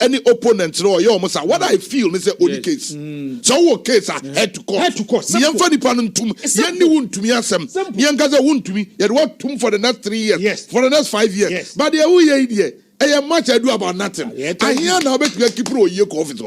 any opponent no you almost what I feel me say only case so what case head to court me am fani panuntum ye ni wontumi asem me am gaza wontumi ye what tum for the next 3 years for the next 5 years but the who ye dey e much I do about nothing I hear now bet you keep pro ye office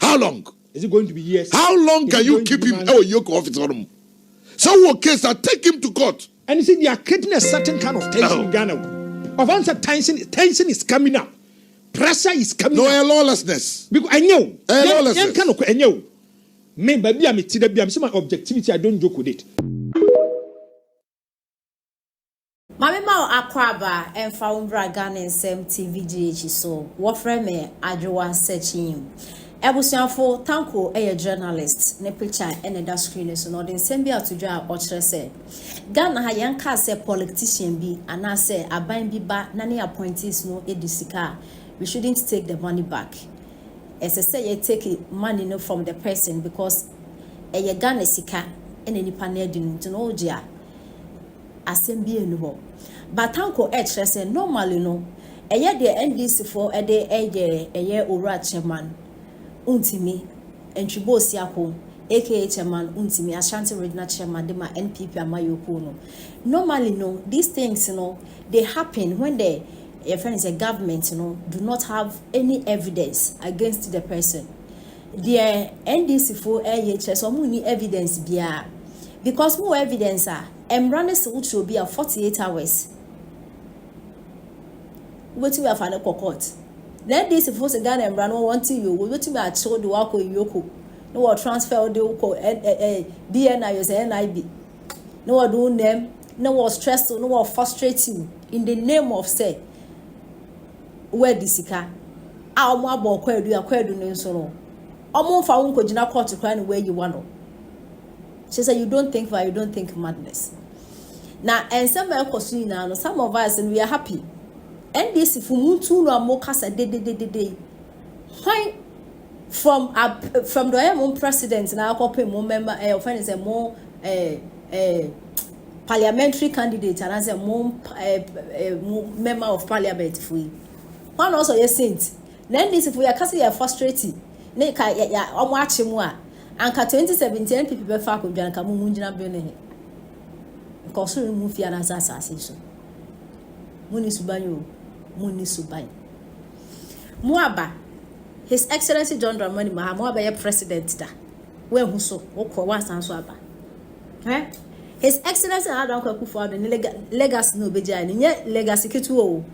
how long is it going to be years how long can you keep him your office on so what case I take him to court and you see they are creating a certain kind of tension in Ghana of answer tension is coming up. Pressure is coming. No, a lawlessness. Because I know. Lawlessness. I know. Me, baby, I'm my objectivity. I don't joke with it. Mama ma akwaba and found Ghana and same TVGH so what friend me adwa searching. Ebusianfo Tanko a journalist ne picture and that screen so no den same be atudwa or say Ghana ha yanka say politician bi and I say aban bi ba na ne appointees no edisika. We shouldn't take the money back. As I say, you take money no from the person because a Ghana sika and any panel didn't know dia. Assembly no. But Tanko say normally no. A year the NDC for a day a year ora chairman. Wontumi and Chibosiako, AKA chairman, Wontumi, Ashanti Regional Chairman, Dema NPP Amayoko no. Normally no, these things they happen when your friends, a government, do not have any evidence against the person. The NDC for AHS or money evidence be because more evidence running which will be 48 hours. What we have a court. Then this for the Ghana and run wanting you, what you are told the Wako Yoko. No transfer the BNI NIB. No do them, no stress, no frustrating in the name of say. Where disika a mo abo kwadu ne nso no omo fa won kojina court kra ne where you want. She said you don't think for you don't think madness. Now and some ekosu na no some of us and we are happy. And this if muntu no amokasa de why from the own president na akopem mo member offend say more parliamentary candidate and as a more member of parliament for you. One also yes saint. Then this if we are casting a frustrated. Ne ka ya omo ache mu a anka 2017 people be fa ko dwan ka mu ngina be ne. Ko so mu fi ana asase so. Muni subanyo, muni suban. Muaba His Excellency John Dramani Mahama be president da. We hu so okọ wasan so aba. His Excellency Adam Akufo-Addo ne legacy no be jai ne legacy ketu o.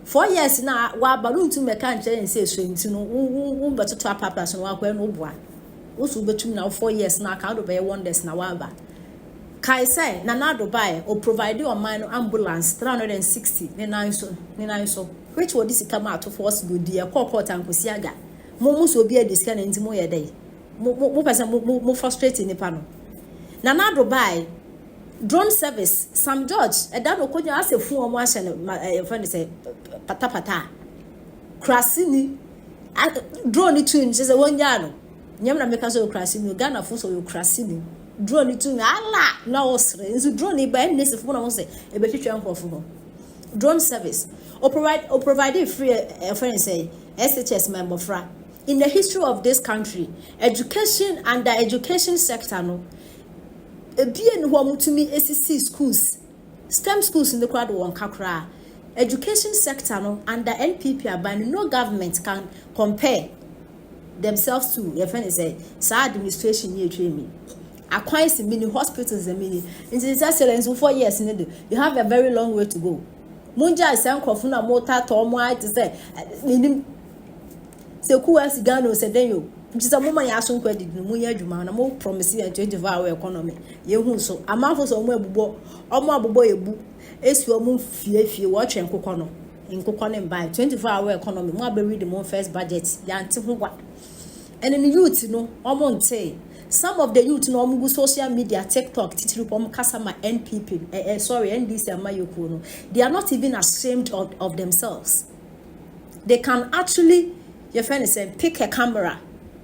4 years na wa balloon to me kan che say so ntino wo beto to papa so wa kwa no boa wo so betum na 4 years na ka do be wonders na wa ba kai say na na do buy o provide your man ambulance 360 ne nan so which would this come out for us good dear court and kusiaga mo so be a discan ntimo ye dey mo person mo frustrating ni pa no na do buy drone service Sam George that no konya asefu omo ahye friend say pata krasini drone twin say wonya no nyam na meka so krasini Ghana fo so yo krasini drone twin ala na osre nso drone ba nsefo na mo say e be twetwa nkofo ho drone service or provide free friend say SHS member fra in the history of this country education and the education sector no ebien ho Wontumi ACC schools STEM schools in the crowd won kakra education sector no under NPP aban no government can compare themselves to your friend say sa administration here train me acquires many hospitals and many in this excellence for 4 years you have a very long way to go munja is Tanko na mota to omo ai say nim se kuwa sigano se den yo just a moment ya so kwadi mu ya adwuma na mo promise ya 24-hour economy ye hu so amafo so omo abubo ebu esu omo fie wo twen kokọ no nkokọ ne mbai 24-hour economy mo abe read mo first budget ya nte ho gwa and in youth no omo nte some of the youth no omo social media TikTok titiri pom kasama NPP NDC amayoko no they are not even ashamed of themselves. They can actually your friend is saying pick a camera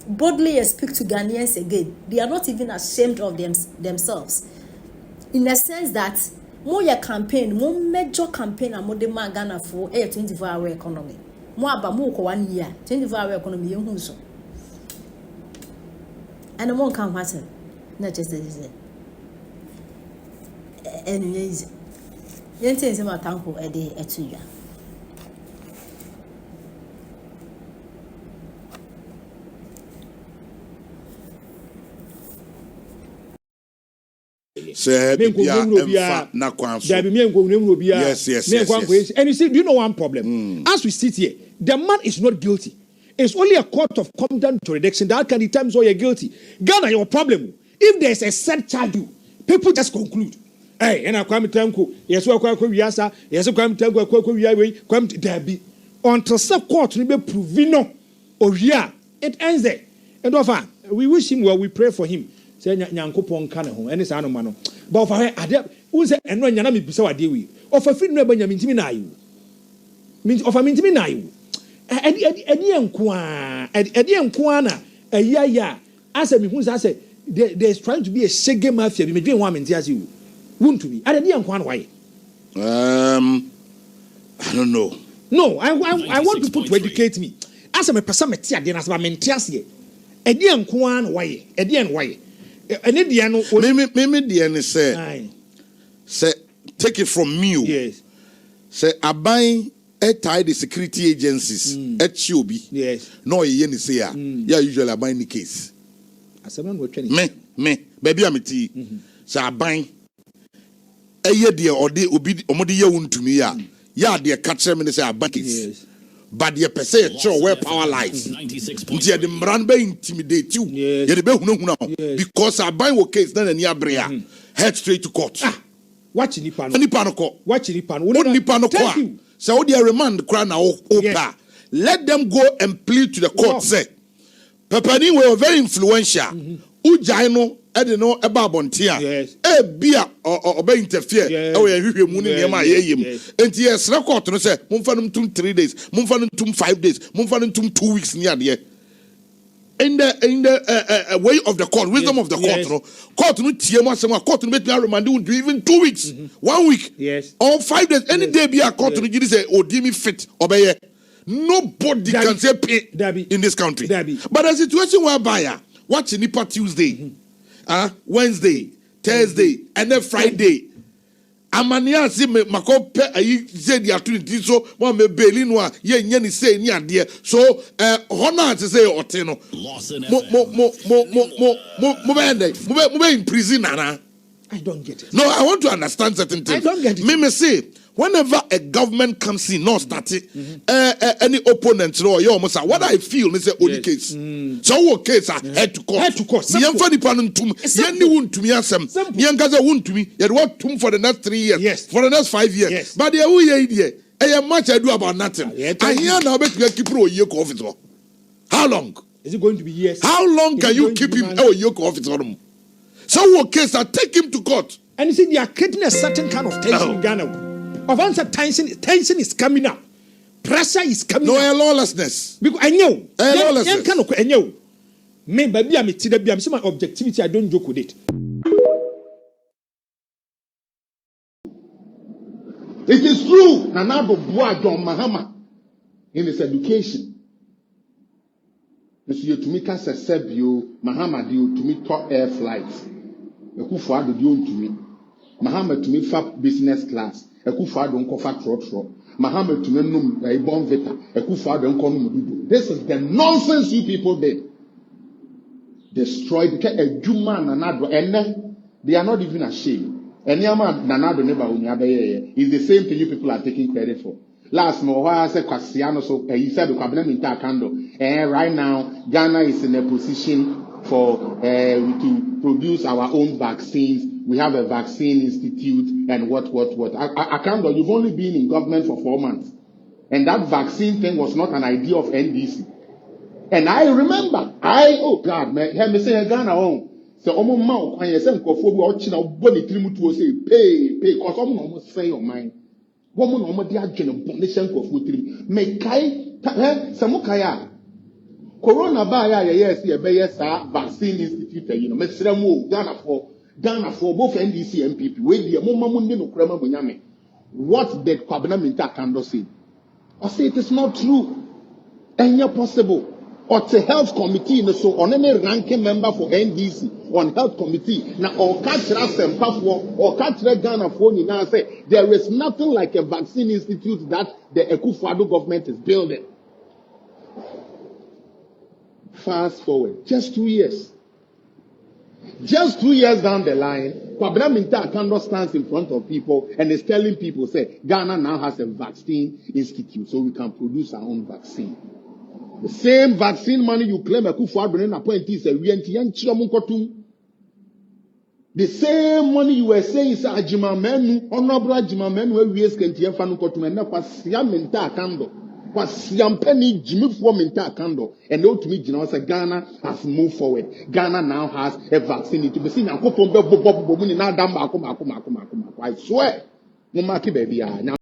boldly and speak to Ghanaians again. They are not even ashamed of themselves. In a sense that more your campaign, more major campaign and more demand Ghana for a 24-hour economy. mo aba mo ko 1 year 24-hour economy ehun so and mo kan hwase na just this anyways yente se ma Tanko e de etu ya Yes. And you see, do you know one problem? As we sit here, the man is not guilty. It's only a court of competent jurisdiction that can determine whether you're guilty. Ghana, your problem. If there's a set charge, people just conclude. Hey, and I come to Tanko. Yes, we are Yasa. Yes, we come to Tanko. Come to Derby. Until some court will be provino or yeah, it ends there. And offer, we wish him well. We pray for him. Say Nyankopon kana ho ene sa no ma no ba ofa he ade wo se eno nyana me bisa wade wi ofa fi no abanya mintimi na ayu ofa mintimi na ayu edi enko a na ayaya asa me hu sa say there's trying to be a shege mafia bi me dwen wa menti ase wo Wontumi edi enko a na why I don't know. No, I want people to educate me. Asa me pesa me ti ade na sa menti ase edi enko a na why edi en why me say take it from me. Yes. Say abai tie the security agencies at Chobi. Yes. No ye ni say ya usually abai the case. Me baby am ti. Say abai eye de ode obi omode ye Wontumi ya de catch me say abai case. Yes. But the per se show where power lies. The mran be intimidate you. You be hunu because I buy what case then near brea head straight to court. Watch ni pano. Ni pano ko. Watch ni pano. Ni pano ko. So they remand cry na opa. Let them go and plead to the court. Say Pepani were very influential. Ujaino no eba bontia e bia oba interfere e we hwehwe mu ne nema ayeyem enti yes record no say mumfa no tum 3 days mumfa no tum 5 days mumfa no tum 2 weeks ni ade in the way of the court wisdom of the court no tie mo asem court no betumi remand you even 2 weeks 1 week or 5 days any day bia court no gidi say odimi fit obeye nobody can say pay in this country but the situation whereby watch nipa Tuesday Wednesday, Thursday, and then Friday. Amania si me makope ayi ze dia tuni so mo me belinwa ye nyani say ni ade so honor to say oteno mo be in prison nana. I don't get it. No, I want to understand certain things. I don't get it. Me say whenever a government comes in, not starting any opponent, no, you almost what I feel is only case. So what case I head to court. Head to court. Me am funny panum tum. Ye ni Wontumi asem. Ye ngaza Wontumi. Ye what tum for the next 3 years. Yes. For the next 5 years. Yes. But the who ye idea. I much I do about nothing. I hear now bet you keep your yoke office. How long? Is it going to be years? How long can you keep him our yoke office on him? So what case I take him to court? And you see, they are creating a certain kind of tension in Ghana. Of answer, tension is coming up. Pressure is coming up. No, lawlessness. Because I know. Lawlessness. I know. Me, baby, I'm see my objectivity. I don't joke with it. It is true. Nanado Bua John Mahama in his education. Monsieur Tumika Sesebio, Mahama dio to me top air flights. Ekufuado dio to me. Mahama to me fab business class. Ekufuado unkofa trotro. Mahama to me num a bomb vita. Ekufuado unkono. This is the nonsense you people did. Destroyed a Juma Nanado and they are not even ashamed. And Yama Nanado never unyabe is the same thing you people are taking credit for. Last month, I said Kwasiano, so he said the cabinet and right now, Ghana is in a position for to produce our own vaccines. We have a vaccine institute and what. Akando, you've only been in government for 4 months, and that vaccine thing was not an idea of NDC. And I remember, oh God, man, hear me say Ghana on. So omo ma when you say nkofo bi o chi na body trimu to say pay cause omo no say your mind. Woman no modi adwene bonation nkofo trimu. Me kai samukaya. Corona ba ya yes e be yes vaccine institute you know me sremu Ghana for both NDC and MPP we dey mo mamu ndi no krama bonyame. What did Kwabena Minta Kando say? I say it is not true. Any possible. Or the health committee, so on any ranking member for NDC on health committee. Now, or catch us and or catch Ghana for you now say there is nothing like a vaccine institute that the Akufo-Addo government is building. Fast forward, just 2 years. Just 2 years down the line, Kwabena Mintah Akando stands in front of people and is telling people, say, Ghana now has a vaccine institute, so we can produce our own vaccine. The same vaccine money you claim Akufo-Addo appointees a the same money you were saying is Ajimamenu, honorable Ajimamenu, where we ask Kentiefanu Kotum and Napasia Mintah Akando. Was Yampeni Jimmy for Mintah Akando. And no to me, Ghana has moved forward. Ghana now has a vaccine to be seen. I swear, no market baby.